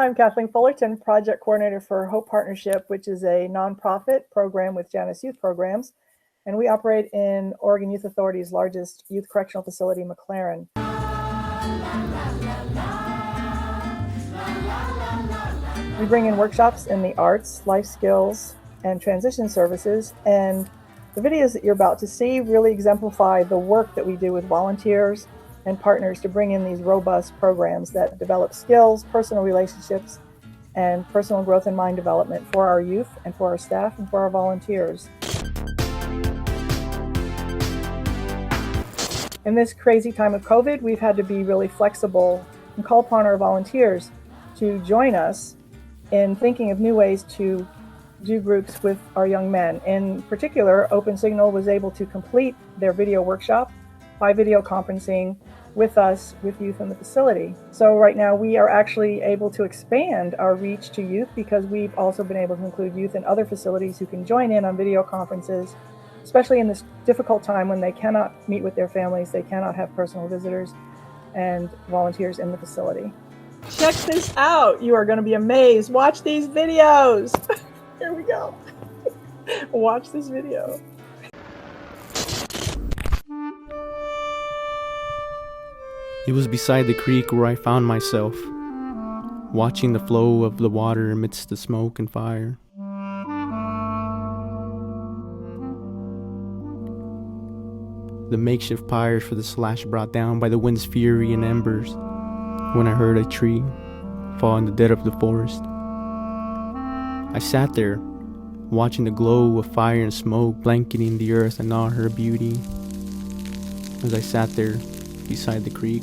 I'm Kathleen Fullerton, Project Coordinator for Hope Partnership, which is a nonprofit program with Janus Youth Programs, and we operate in Oregon Youth Authority's largest youth correctional facility, MacLaren. We bring in workshops in the arts, life skills, and transition services, and the videos that you're about to see really exemplify the work that we do with volunteers and partners to bring in these robust programs that develop skills, personal relationships, and personal growth and mind development for our youth and for our staff and for our volunteers. In this crazy time of COVID, we've had to be really flexible and call upon our volunteers to join us in thinking of new ways to do groups with our young men. In particular, Open Signal was able to complete their video workshop by video conferencing with us, with youth in the facility. So right now we are actually able to expand our reach to youth because we've also been able to include youth in other facilities who can join in on video conferences, especially in this difficult time when they cannot meet with their families, they cannot have personal visitors and volunteers in the facility. Check this out. You are going to be amazed. Watch these videos. Here we go. Watch this video. It was beside the creek where I found myself, watching the flow of the water amidst the smoke and fire. The makeshift pyres for the slash brought down by the wind's fury and embers, when I heard a tree fall in the dead of the forest. I sat there, watching the glow of fire and smoke blanketing the earth and all her beauty. As I sat there beside the creek,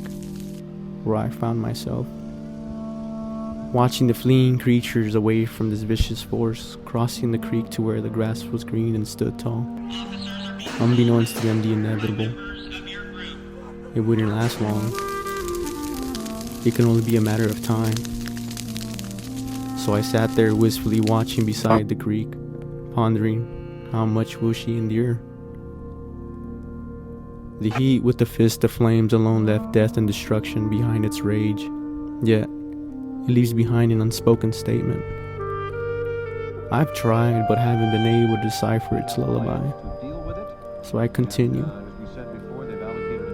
where I found myself, watching the fleeing creatures away from this vicious force, crossing the creek to where the grass was green and stood tall. Unbeknownst to them, the inevitable. It wouldn't last long. It can only be a matter of time. So I sat there wistfully watching beside the creek, pondering how much will she endure. The heat with the fist of flames alone left death and destruction behind its rage, yet it leaves behind an unspoken statement. I've tried but haven't been able to decipher its lullaby. So I continue.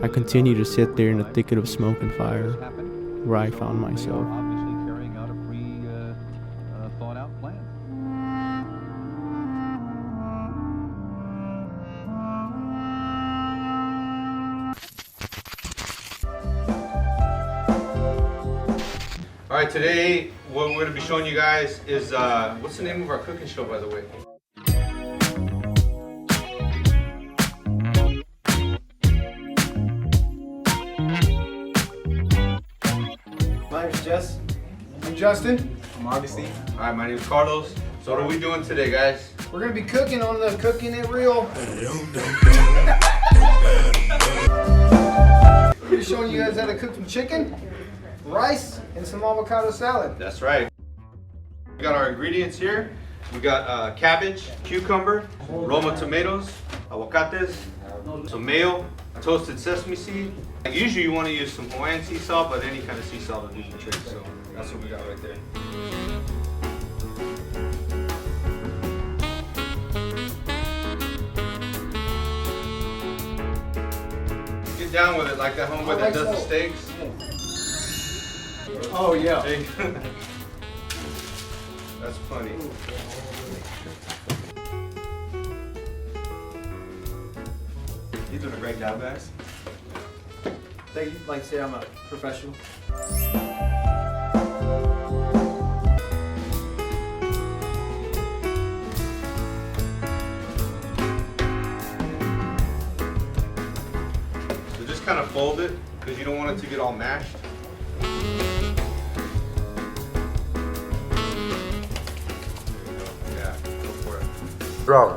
I continue to sit there in the thicket of smoke and fire, where I found myself. All right, today what we're going to be showing you guys is, what's the name of our cooking show, by the way? My name's Jess. I'm Justin. I'm Augustine. All right, my name is Carlos. So what are we doing today, guys? We're going to be cooking on the Cooking It Real. We're going to be showing you guys how to cook some chicken, rice, and some avocado salad. That's right. We got our ingredients here. We got cabbage, cucumber, Roma tomatoes, aguacates, some mayo, toasted sesame seed. Usually you want to use some Hawaiian sea salt, but any kind of sea salt will do the trick. So that's what we got right there. Get down with it like that homeboy that does the steaks. Oh yeah. That's funny. You're doing a great job, guys. Thank you. Like I said, I'm a professional. So just kind of fold it because you don't want it to get all mashed. Yeah, go for it. Drop.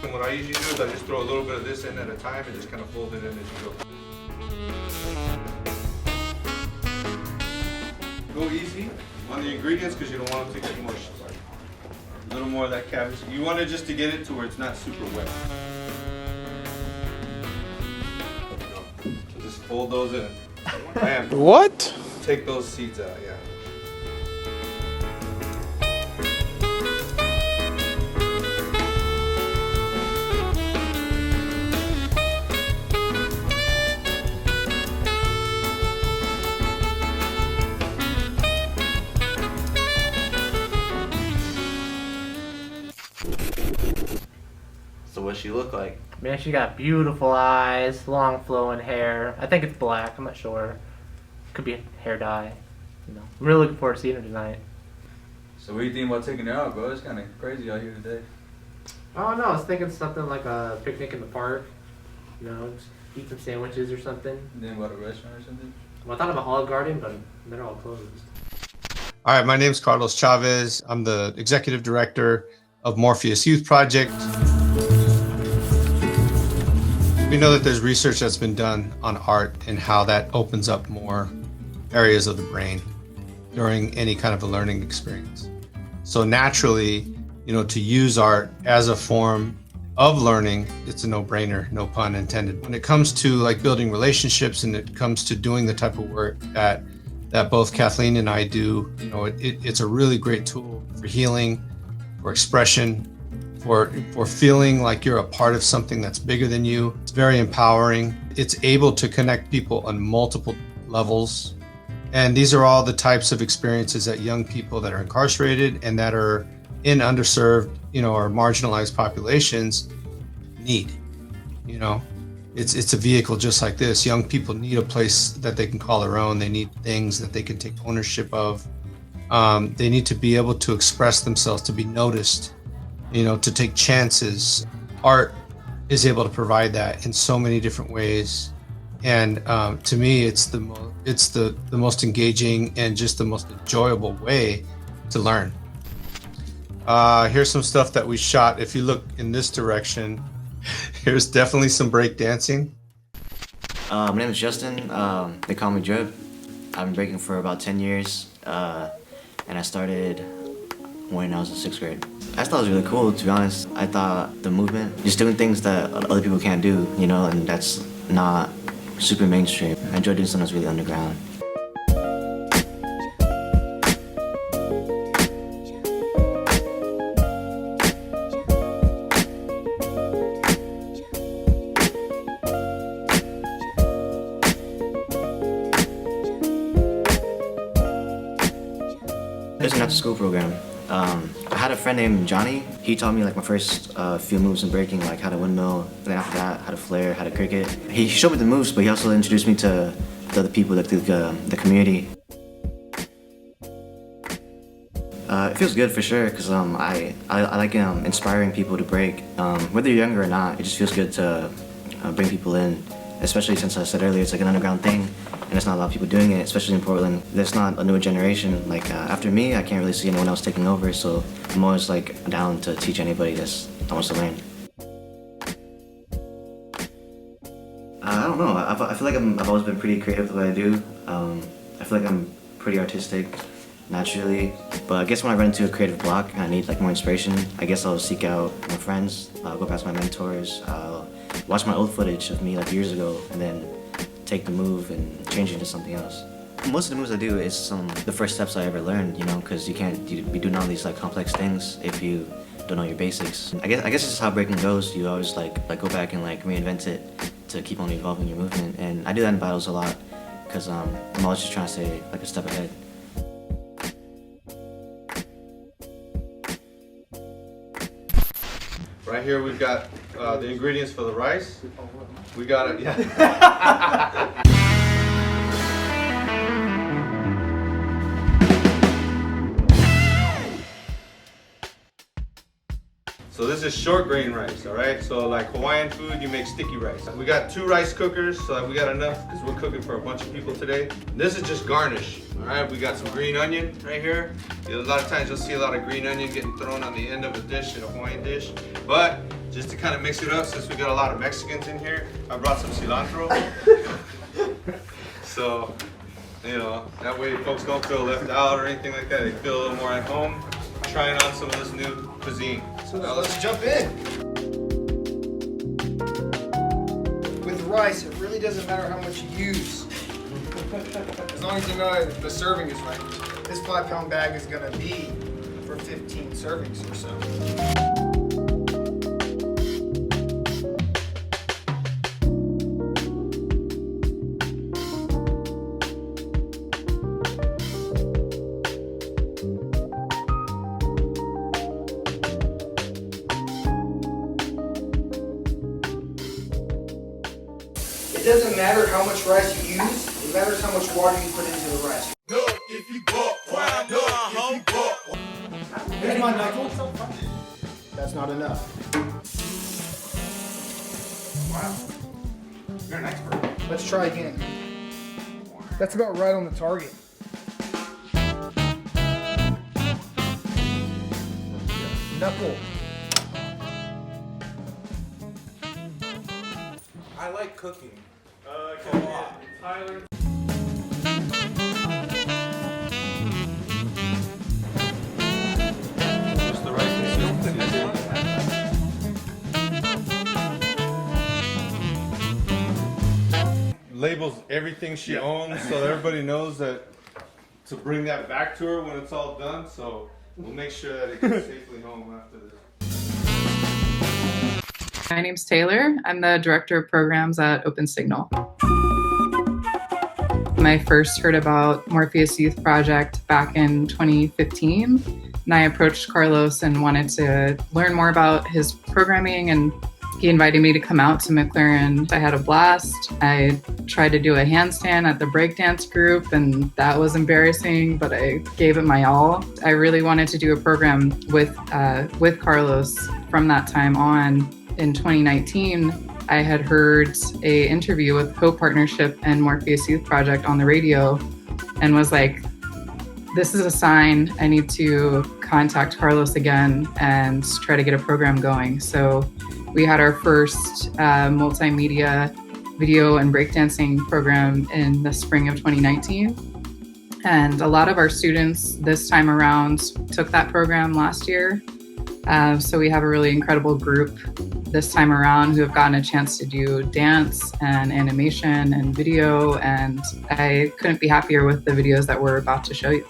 And what I usually do is I just throw a little bit of this in at a time and just kind of fold it in as you go. Go easy on the ingredients because you don't want them to get mushed. A little more of that cabbage. You want it just to get it to where it's not super wet. fold those in. Bam. What? Take those seeds out, yeah. So what's she look like? Man, she got beautiful eyes, long flowing hair. I think it's black, I'm not sure. Could be hair dye. You know. I'm really looking forward to seeing her tonight. So what do you think about taking her out, bro? It's kind of crazy out here today. Oh no, I was thinking something like a picnic in the park. You know, just eat some sandwiches or something. And then about a restaurant or something? Well, I thought of a Olive Garden, but they're all closed. All right, my name's Carlos Chavez. I'm the executive director of Morpheus Youth Project. We know that there's research that's been done on art and how that opens up more areas of the brain during any kind of a learning experience. So naturally, you know, to use art as a form of learning, it's a no-brainer, no pun intended. When it comes to like building relationships and it comes to doing the type of work that both Kathleen and I do, you know, it's a really great tool for healing, for expression, for feeling like you're a part of something that's bigger than you. It's very empowering. It's able to connect people on multiple levels. And these are all the types of experiences that young people that are incarcerated and that are in underserved, you know, or marginalized populations need. You know, it's a vehicle just like this. Young people need a place that they can call their own. They need things that they can take ownership of. They need to be able to express themselves, to be noticed, you know, to take chances. Art is able to provide that in so many different ways. And to me, it's the most engaging and just the most enjoyable way to learn. Here's some stuff that we shot. If you look in this direction, here's definitely some break dancing. My name is Justin. They call me Drip. I've been breaking for about 10 years, and I started when I was in 6th grade. I thought it was really cool, to be honest. I thought the movement, just doing things that other people can't do, you know, and that's not super mainstream. I enjoyed doing something that's really underground. There's an after-school program. I had a friend named Johnny. He taught me like my first few moves in breaking, like how to windmill, and then after that, how to flare, how to cricket. He showed me the moves, but he also introduced me to the other people, like the community. It feels good for sure, because I like inspiring people to break. Whether you're younger or not, it just feels good to bring people in, especially since I said earlier, it's like an underground thing. And there's not a lot of people doing it, especially in Portland. There's not a newer generation. Like after me, I can't really see anyone else taking over, so I'm always like down to teach anybody that wants to learn. I don't know. I feel like I've always been pretty creative with what I do. I feel like I'm pretty artistic naturally, but I guess when I run into a creative block and I need like more inspiration, I guess I'll seek out my friends, go past my mentors, watch my old footage of me like years ago, and then take the move and change it into something else. Most of the moves I do is the first steps I ever learned, you know, because you can't be doing all these like complex things if you don't know your basics. I guess this is how breaking goes. You always like go back and like reinvent it to keep on evolving your movement, and I do that in battles a lot because I'm always just trying to stay like a step ahead. Right here we've got the ingredients for the rice. We got it, yeah. So this is short grain rice, all right? So like Hawaiian food, you make sticky rice. We got 2 rice cookers, so we got enough because we're cooking for a bunch of people today. This is just garnish, all right? We got some green onion right here. A lot of times you'll see a lot of green onion getting thrown on the end of a dish, in a Hawaiian dish. But just to kind of mix it up, since we got a lot of Mexicans in here, I brought some cilantro. So, you know, that way folks don't feel left out or anything like that. They feel a little more at home trying on some of this new cuisine. So now let's jump in. With rice. rice, it really doesn't matter how much you use. As long as you know the serving is right. This 5-pound bag is gonna be for 15 servings or so. It doesn't matter how much rice you use, it matters how much water you put into the rice. Here's my knuckle. That's not enough. Wow. You're an expert. Let's try again. That's about right on the target. Knuckle. I like cooking. Tyler. Just the rice consistency. Labels everything she owns so that everybody knows that to bring that back to her when it's all done. So we'll make sure that it gets safely home after this. My name's Taylor. I'm the Director of Programs at Open Signal. I first heard about Morpheus Youth Project back in 2015, and I approached Carlos and wanted to learn more about his programming, and he invited me to come out to MacLaren. I had a blast. I tried to do a handstand at the breakdance group, and that was embarrassing, but I gave it my all. I really wanted to do a program with Carlos from that time on. In 2019, I had heard an interview with Hope Partnership and Morpheus Youth Project on the radio and was like, this is a sign. I need to contact Carlos again and try to get a program going. So we had our first multimedia video and breakdancing program in the spring of 2019. And a lot of our students this time around took that program last year. So we have a really incredible group this time around who have gotten a chance to do dance and animation and video, and I couldn't be happier with the videos that we're about to show you.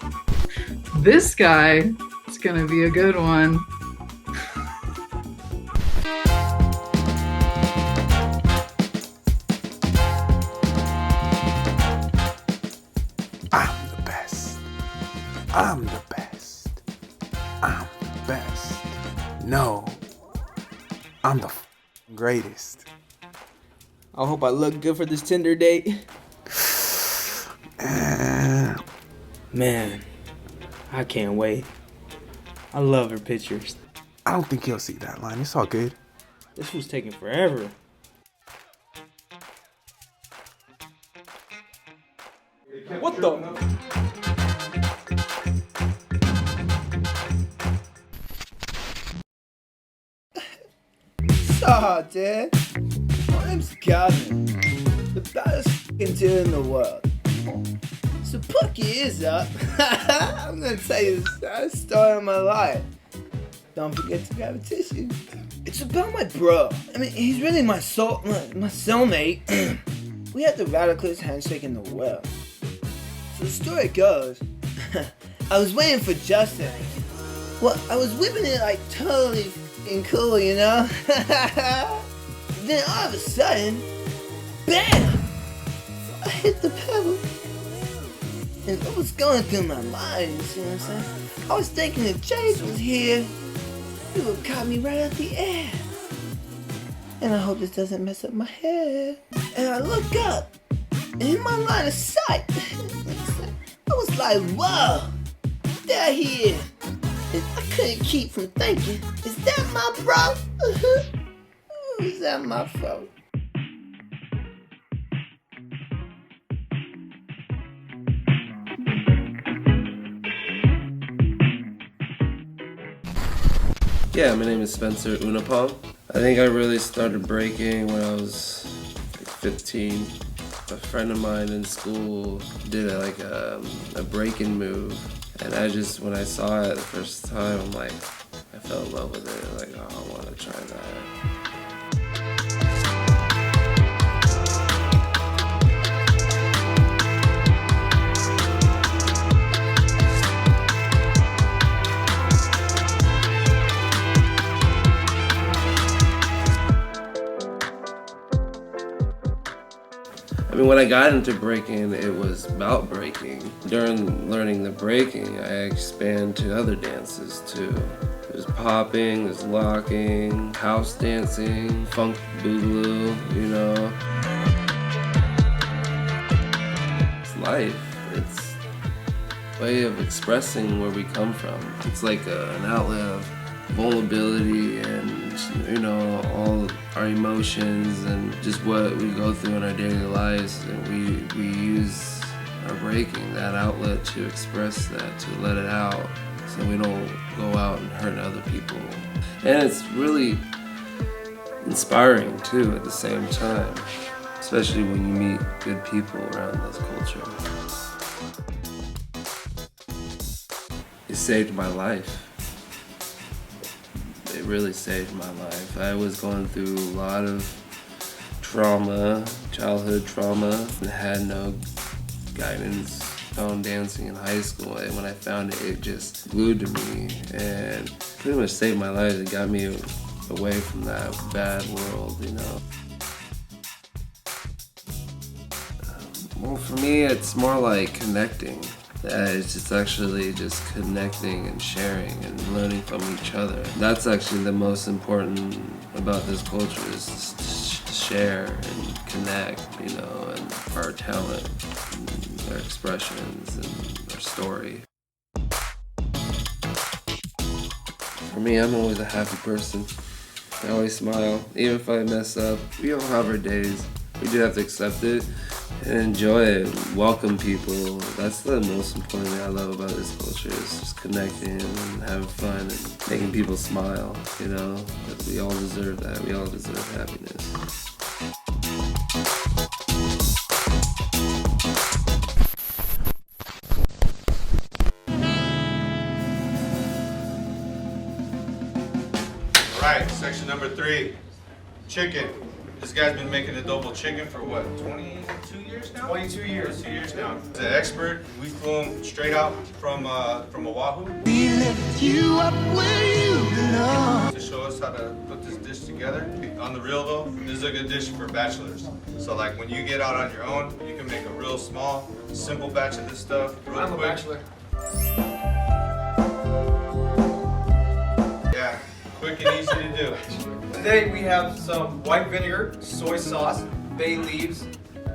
This guy is gonna be a good one. I'm the best. I'm the best. I'm the best. No. I'm the greatest. I hope I look good for this Tinder date. Man, I can't wait. I love her pictures. I don't think he'll see that line. It's all good. This was taking forever. What the? Oh, dude. My name's Gavin. The baddest f***ing dude in the world. So put your ears up. I'm gonna tell you the saddest story of my life. Don't forget to grab a tissue. It's about my bro. I mean, he's really my soulmate. We had the radicalest handshake in the world. So the story goes, I was waiting for Justin. Well, I was whipping it like totally f***ing cool, you know? Then all of a sudden, BAM! I hit the pedal. And what was going through my mind, you see what I'm saying? I was thinking if Jace was here, he would have caught me right out the air. And I hope this doesn't mess up my hair. And I look up, and in my line of sight, I was like, whoa, there he is. And I couldn't keep from thinking, is that my bro? Is that my bro? Yeah, my name is Spencer Unapom. I think I really started breaking when I was like 15. A friend of mine in school did a break-in move, and when I saw it the first time, I'm like, I fell in love with it. Like, oh, I want to try that. I mean, when I got into breaking, it was about breaking. During learning the breaking, I expand to other dances too. There's popping, there's locking, house dancing, funk boogaloo, you know. It's life. It's a way of expressing where we come from. It's like an outlet of vulnerability and, you know, all our emotions and just what we go through in our daily lives. And we use our breaking, that outlet, to express that, to let it out, so we don't go out and hurt other people. And it's really inspiring too at the same time, especially when you meet good people around this culture. It saved my life. It really saved my life. I was going through a lot of trauma, childhood trauma, and had no guidance on dancing in high school. And when I found it, it just glued to me and pretty much saved my life. It got me away from that bad world, you know. Well, for me, it's more like connecting. It's actually just connecting and sharing and learning from each other. That's actually the most important about this culture, is to share and connect, you know, and our talent, and our expressions, and our story. For me, I'm always a happy person. I always smile, even if I mess up. We all have our days. We do have to accept it and enjoy it, welcome people. That's the most important thing I love about this culture, is just connecting and having fun and making people smile, you know? We all deserve that. We all deserve happiness. All right, section number 3, chicken. This guy's been making adobo chicken for what, 22 years now? 22 years. 22 years now. He's an expert. We flew him straight out from Oahu. We lift you up where you belong. To show us how to put this dish together. On the real though, this is a good dish for bachelors. So like when you get out on your own, you can make a real small, simple batch of this stuff real I'm quick. a bachelor. Yeah, quick and easy to do. Today we have some white vinegar, soy sauce, bay leaves,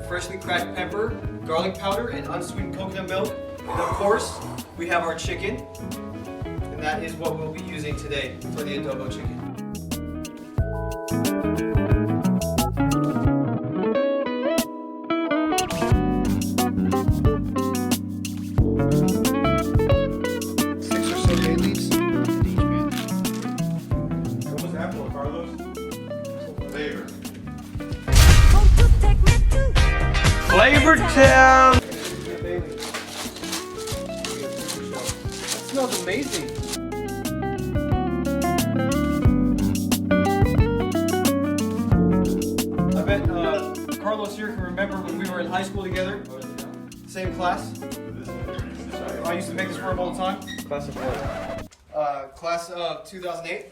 freshly cracked pepper, garlic powder, and unsweetened coconut milk. And of course, we have our chicken, and that is what we'll be using today for the adobo chicken. Flavor Town! That smells amazing. I bet Carlos here can remember when we were in high school together. Same class. I used to make this for him all the time. Class of what? Class of 2008.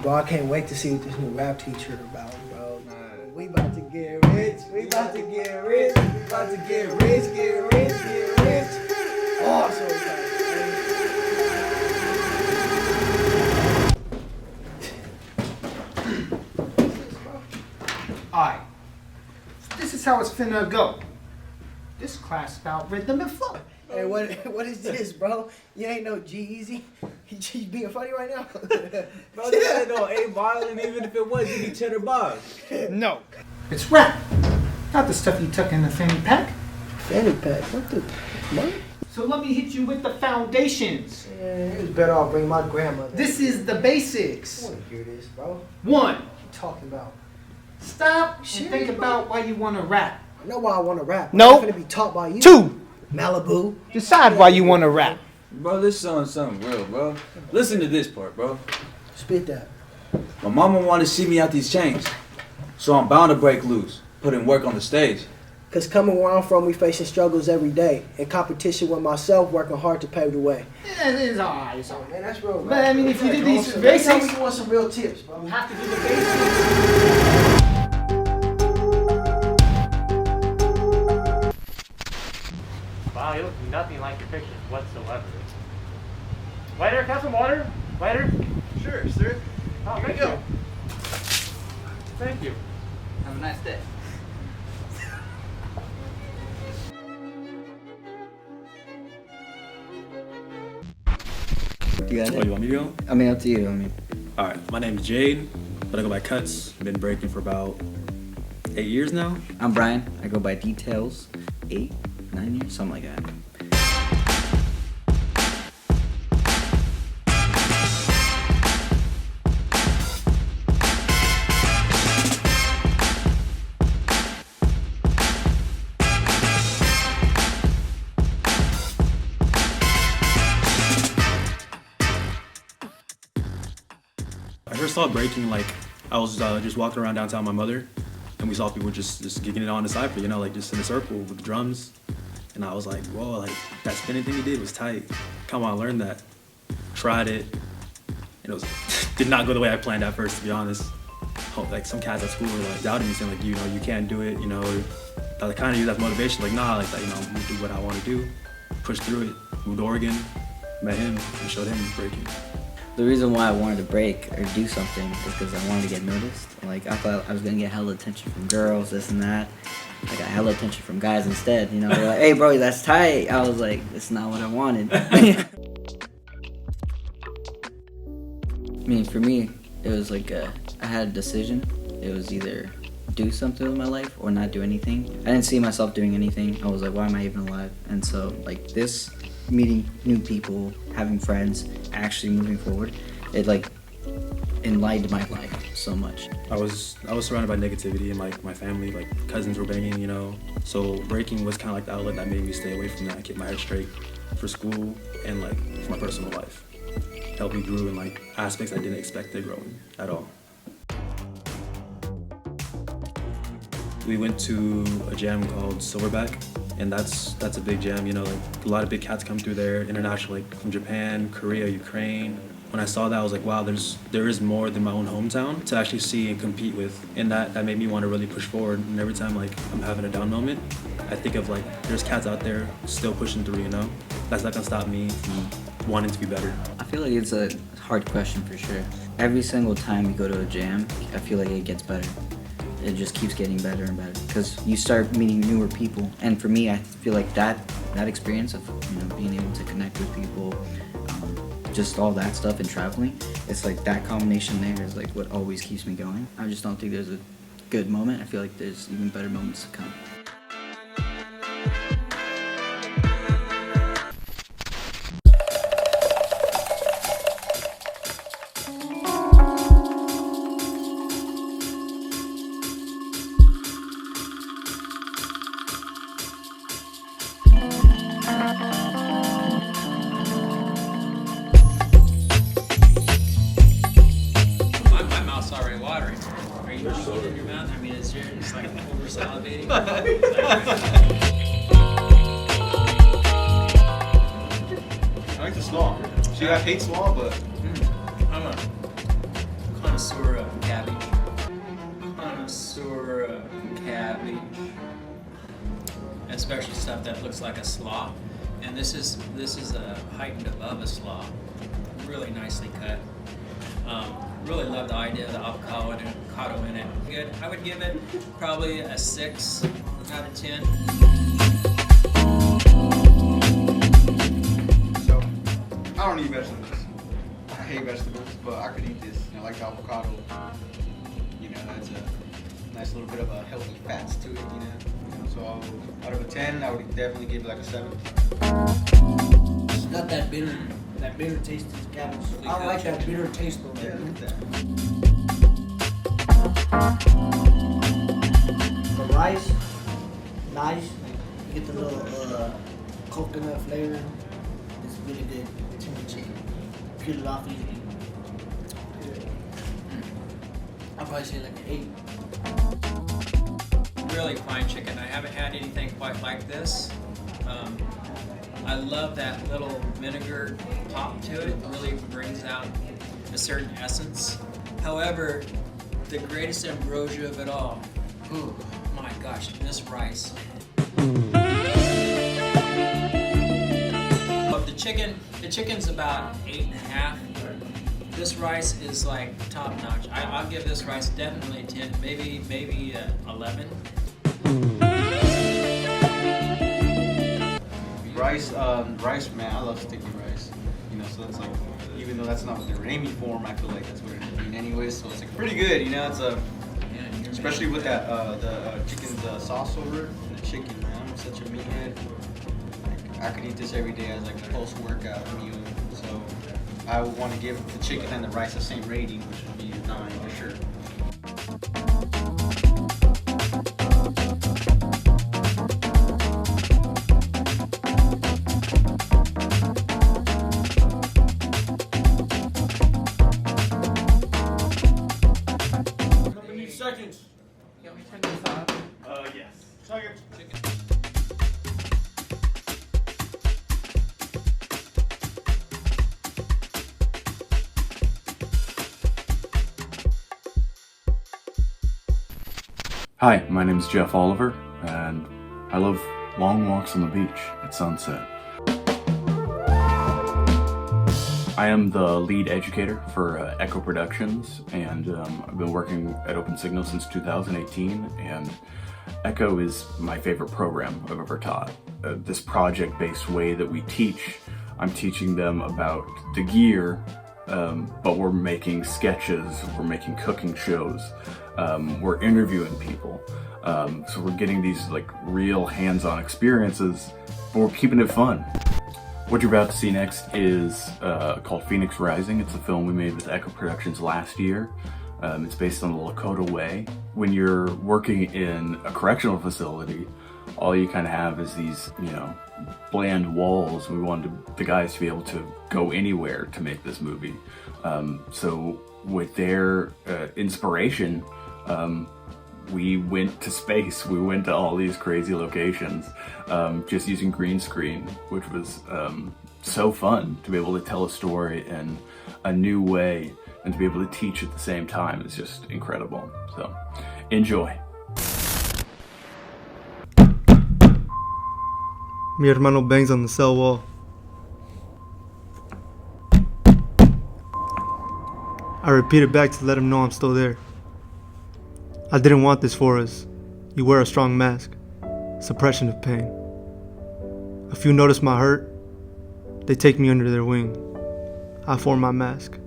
Bro, I can't wait to see what this new rap teacher about, bro. We about to get rich. We about to get rich. We about to get rich, get rich, get rich. Oh, I'm so excited. Alright, this is how it's finna go. This class about rhythm and flow. Hey, what is this, bro? You ain't no G-Eazy. You being funny right now? Bro, this ain't no A violin, even if it was, you'd be cheddar bob. No. It's rap. Not the stuff you tuck in the fanny pack. Fanny pack? What? So let me hit you with the foundations. Yeah, it was better off bring my grandmother. This is the basics. I want to hear this, bro. 1. What you talking about? Stop and think about why you want to rap. I know why I want to rap. No. I'm going to be taught by you. 2. Malibu. Decide why you want to rap. Bro, this song's something real, bro. Listen to this part, bro. Spit that. My mama wanted to see me out these chains, so I'm bound to break loose, put in work on the stage. Because coming where I'm from, we facing struggles every day. In competition with myself, working hard to pave the way. Yeah, it's alright. It's alright. Man, that's real, man. But I mean, if you did these Tell basics, me you want some real tips, bro. you have to do the basics. Wow, you look nothing like your pictures whatsoever. Waiter, can I have some water? Waiter? Sure, sir. Oh, Here thank you you. go. Thank you. Have a nice day. You got it? Oh, you want me to go? I mean, up to you. Alright, my name is Jade, but I go by Cuts. I've been breaking for about 8 years now. I'm Brian. I go by Details. 8, 9 years, something like that. I first saw breaking, like, I was just walking around downtown with my mother, and we saw people just kicking it on the cypher, you know, like just in a circle with drums. And I was like, whoa, like that spinning thing he did was tight. Come on, learn that. Tried it. And it was did not go the way I planned at first, to be honest. Like some cats at school were like doubting me, saying like, you know, you can't do it, you know. I kind of use that motivation, like, nah, like that, you know, I'm gonna do what I want to do. Push through it. Moved to Oregon, met him, and showed him breaking. The reason why I wanted to break or do something is because I wanted to get noticed. Like, I thought I was gonna get hella attention from girls, this and that. I got hella attention from guys instead, you know. They're like, hey bro, that's tight. I was like, that's not what I wanted. I mean, for me, it was like I had a decision. It was either do something with my life or not do anything. I didn't see myself doing anything. I was like, why am I even alive? And so, like, this, meeting new people, having friends, actually moving forward, it like enlightened my life so much. I was surrounded by negativity in like my family, like cousins were banging, you know. So breaking was kind of like the outlet that made me stay away from that, keep my head straight for school and like for my personal life. Helped me grow in like aspects I didn't expect to grow in at all. We went to a jam called Silverback, and that's a big jam, you know, like a lot of big cats come through there, international, like from Japan, Korea, Ukraine. When I saw that, I was like, wow, there is more than my own hometown to actually see and compete with, and that made me want to really push forward. And every time like I'm having a down moment, I think of like there's cats out there still pushing through, you know. That's not gonna stop me from wanting to be better. I feel like it's a hard question for sure. Every single time you go to a jam, I feel like it gets better. It just keeps getting better and better because you start meeting newer people. And for me, I feel like that experience of, you know, being able to connect with people, just all that stuff and traveling, it's like that combination there is like what always keeps me going. I just don't think there's a good moment. I feel like there's even better moments to come. I like the slaw. See, I hate slaw, but I'm a connoisseur of cabbage. Connoisseur of cabbage. Especially stuff that looks like a slaw. And this is a heightened above a slaw. Really nicely cut. Really love the idea of the avocado in it. Good. I would give it probably a 6 out of 10. So, I don't eat vegetables. I hate vegetables, but I could eat this. I like the avocado. You know, that's a nice little bit of a healthy fats to it, you know. So, out of a 10, I would definitely give it like a 7. It's got that bitter taste to the cabbage. I like that bitter taste though. Yeah, look at that. The rice, nice. You get the little coconut flavor. It's really good. Tender chicken. Peel it off easily. I'll probably say like an 8. Really fine chicken. I haven't had anything quite like this. I love that little vinegar pop to it. It really brings out a certain essence. However, the greatest ambrosia of it all, oh my gosh, this rice. But the chicken's about 8.5. This rice is like top notch. I'll give this rice definitely a 10, maybe 11. Rice, man, I love sticky rice. You know, so that's like, even though that's not what they were aiming for, I feel like that's what it ended up being anyway. So it's like pretty good, you know. It's especially with that the chicken's sauce over it and the chicken, man. I'm such a meathead. Like I could eat this every day as like a post-workout meal. So I would want to give the chicken and the rice the same rating, which would be a 9 for sure. Seconds. Can we turn this off? Yes. Seconds. Hi, my name is Jeff Oliver, and I love long walks on the beach at sunset. I am the lead educator for Echo Productions, and I've been working at Open Signal since 2018, and Echo is my favorite program I've ever taught. This project-based way that we teach, I'm teaching them about the gear, but we're making sketches, we're making cooking shows, we're interviewing people. So we're getting these like real hands-on experiences, but we're keeping it fun. What you're about to see next is called Phoenix Rising. It's a film we made with Echo Productions last year. It's based on the Lakota Way. When you're working in a correctional facility, all you kind of have is these, you know, bland walls. We wanted the guys to be able to go anywhere to make this movie. So with their inspiration, we went to space. We went to all these crazy locations, just using green screen, which was so fun to be able to tell a story in a new way and to be able to teach at the same time is just incredible. So enjoy. Mi hermano bangs on the cell wall. I repeat it back to let him know I'm still there. I didn't want this for us. You wear a strong mask. Suppression of pain. A few notice my hurt. They take me under their wing. I form my mask.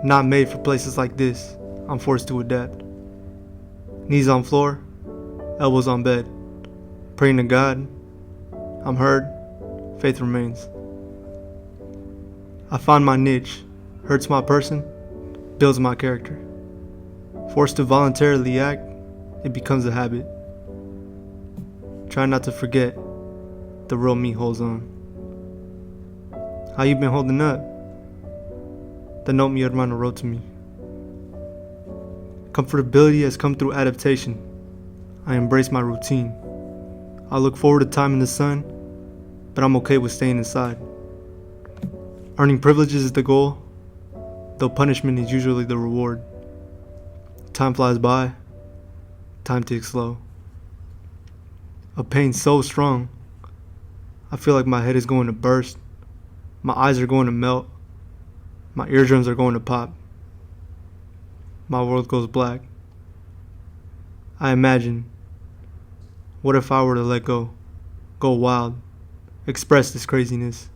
Not made for places like this. I'm forced to adapt. Knees on floor. Elbows on bed. Praying to God. I'm heard. Faith remains. I find my niche. Hurts my person. Builds my character. Forced to voluntarily act, it becomes a habit. Try not to forget, the real me holds on. How you been holding up? The note mi hermano wrote to me. Comfortability has come through adaptation. I embrace my routine. I look forward to time in the sun, but I'm okay with staying inside. Earning privileges is the goal, though punishment is usually the reward. Time flies by, time ticks slow. A pain so strong, I feel like my head is going to burst, my eyes are going to melt, my eardrums are going to pop. My world goes black. I imagine, what if I were to let go wild, express this craziness,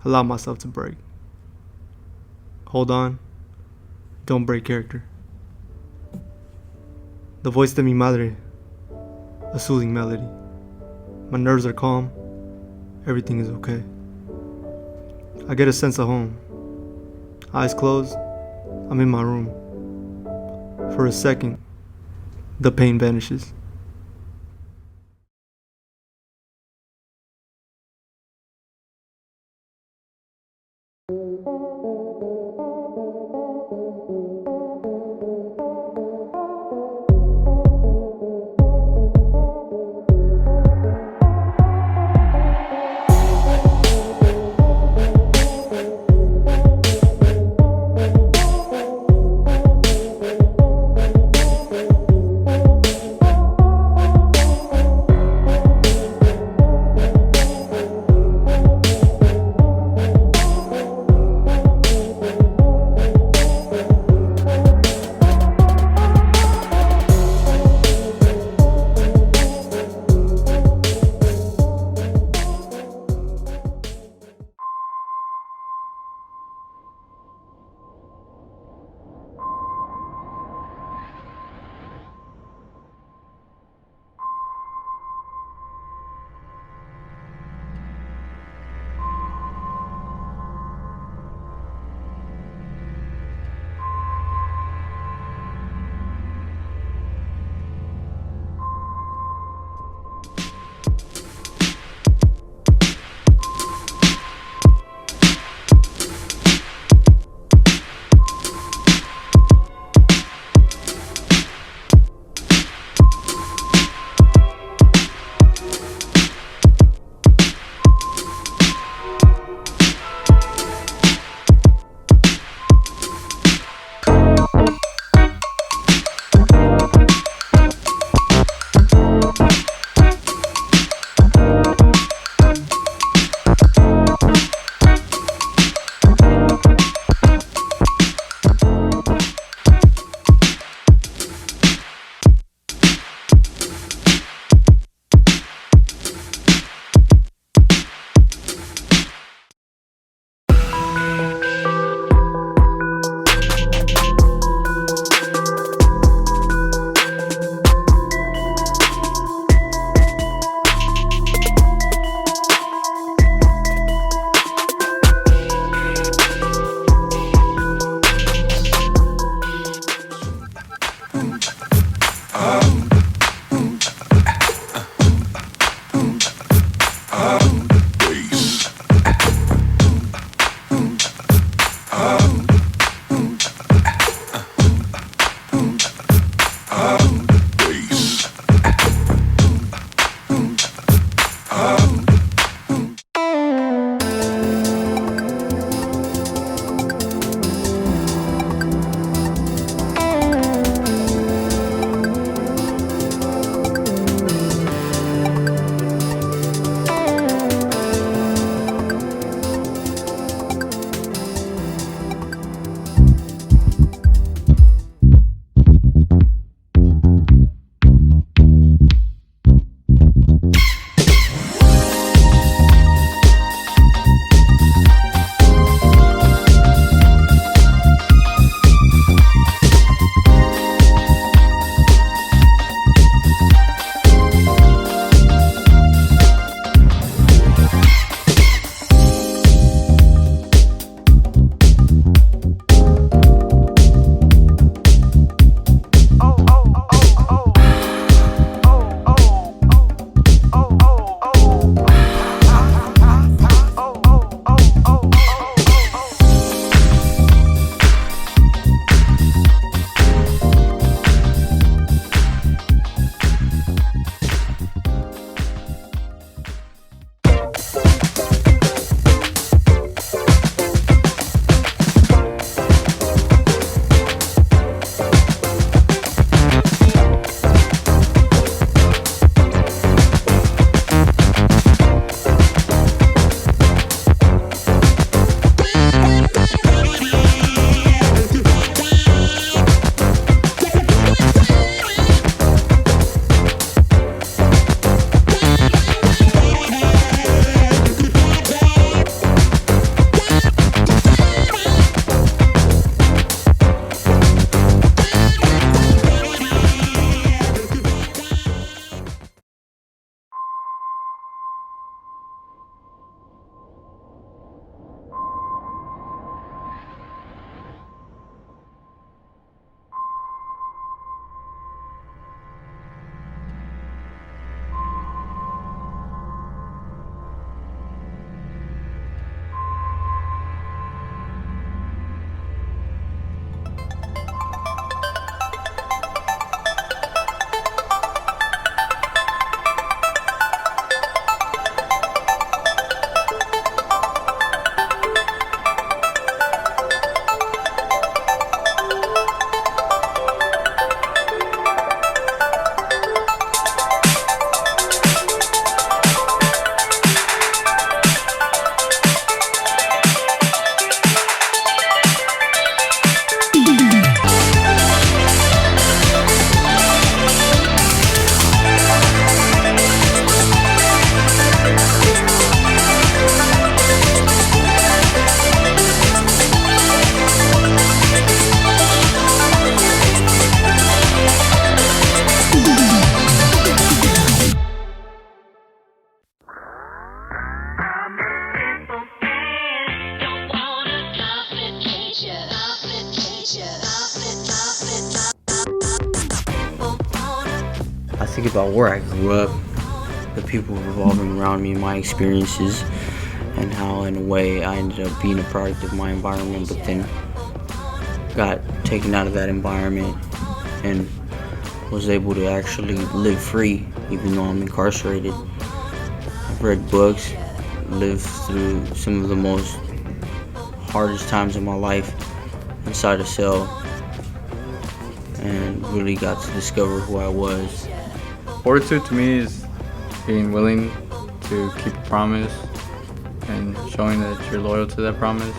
allow myself to break. Hold on, don't break character. The voice de mi madre, a soothing melody. My nerves are calm, everything is okay. I get a sense of home. Eyes closed, I'm in my room. For a second, the pain vanishes. think about where I grew up, the people revolving around me, my experiences, and how in a way I ended up being a product of my environment, but then got taken out of that environment and was able to actually live free even though I'm incarcerated. I've read books, lived through some of the most hardest times of my life inside a cell, and really got to discover who I was. Fortitude to me is being willing to keep a promise and showing that you're loyal to that promise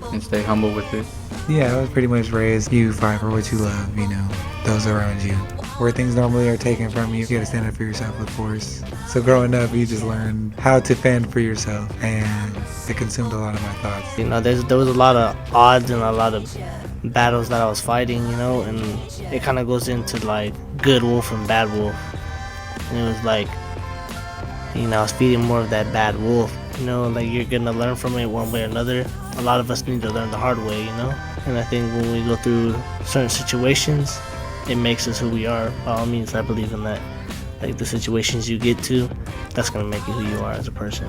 and stay humble with it. Yeah, I was pretty much raised, you fight for what you love, you know, those around you. Where things normally are taken from you, you gotta stand up for yourself, of course. So growing up, you just learned how to fend for yourself, and it consumed a lot of my thoughts. You know, there was a lot of odds and a lot of battles that I was fighting, you know, and it kind of goes into like good wolf and bad wolf. And it was like, you know, I was feeding more of that bad wolf, you know, like you're gonna learn from it one way or another. A lot of us need to learn the hard way, you know, and I think when we go through certain situations, it makes us who we are. By all means, I believe in that. Like the situations you get to, that's gonna make you who you are as a person.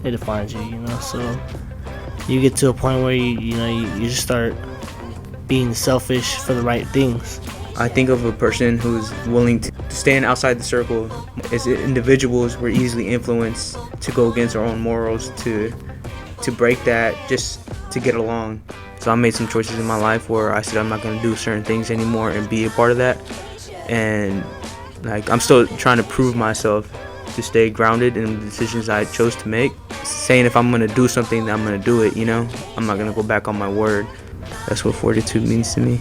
It defines you, you know. So you get to a point where you just start being selfish for the right things. I think of a person who's willing to stand outside the circle. As individuals, we're easily influenced to go against our own morals, to break that just to get along. So I made some choices in my life where I said I'm not going to do certain things anymore and be a part of that. And like I'm still trying to prove myself to stay grounded in the decisions I chose to make. Saying if I'm going to do something, I'm going to do it, you know? I'm not going to go back on my word. That's what fortitude means to me.